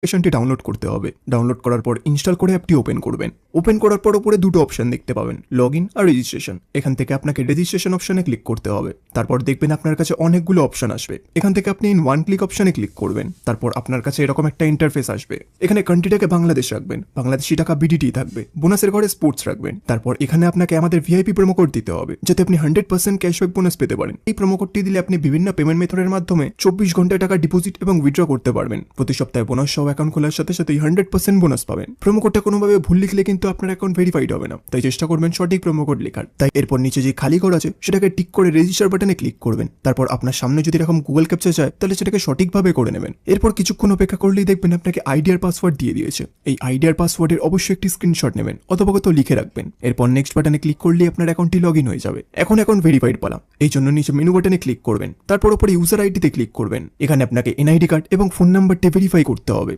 অ্যাপ্লিকেশনটি ডাউনলোড করতে হবে। ডাউনলোড করার পর ইনস্টল করে অ্যাপটি ওপেন করবেন। ওপেন করার পর উপরে দুটো অপশন দেখতে পাবেন, লগ ইন আর রেজিস্ট্রেশন। এখান থেকে আপনাকে রেজিস্ট্রেশন অপশনে ক্লিক করতে হবে। তারপর দেখবেন আপনার কাছে অনেকগুলো অপশন আসবে। এখান থেকে আপনি ইন ওয়ান ক্লিক অপশনে ক্লিক করবেন। তারপর আপনার কাছে এরকম একটা ইন্টারফেস আসবে। এখানে কান্ট্রিটাকে বাংলাদেশ রাখবেন, বাংলাদেশি টাকা বিডিটি থাকবে, বোনাসের ঘরে স্পোর্টস রাখবেন। তারপর এখানে আপনাকে আমাদের ভিআইপি প্রোমো কোড দিতে হবে, যাতে আপনি 100% ক্যাশব্যাক বোনাস পেতে পারেন। এই প্রোমো কোডটি দিলে আপনি বিভিন্ন পেমেন্ট মেথডের মাধ্যমে 24 ঘন্টায় টাকা ডিপোজিট এবং উইথড্র করতে পারবেন। প্রতি সপ্তাহে বোনাস সহ অ্যাকাউন্ট খোলার সাথে সাথে 100% বোনাস পাবেন। প্রোমো কোডটা কোনোভাবে ভুল লিখলে কিন্তু আপনার অ্যাকাউন্ট ভেরিফাইড হবে না, তাই চেষ্টা করবেন সঠিক প্রোমো কোড লেখার। তাই এরপর নিচে যে খালি ঘর আছে সেটাকে টিক করে রেজিস্টার বাটনে ক্লিক করবেন। তারপর আপনার সামনে যদি এরকম গুগল ক্যাপচা চায় তাহলে সেটাকে সঠিকভাবে করে নেবেন। এরপর কিছুক্ষণ অপেক্ষা করলেই দেখবেন আপনাকে আইডি আর পাসওয়ার্ড দিয়ে দিয়েছে। এই আইডি আর পাসওয়ার্ডের অবশ্যই একটি স্ক্রিনশট নেবেন অথবা কোথাও লিখে রাখবেন। এরপর নেক্সট বাটনে ক্লিক করলেই আপনার অ্যাকাউন্টটি লগ ইন হয়ে যাবে। এখন অ্যাকাউন্ট ভেরিফাইড পালা, এই জন্য নিচে মেনু বাটনে ক্লিক করবেন। তারপর উপরে ইউজার আইডিতে ক্লিক করবেন। এখানে আপনাকে এনআইডি কার্ড এবং ফোন নাম্বারটি ভেরিফাই করতে হবে।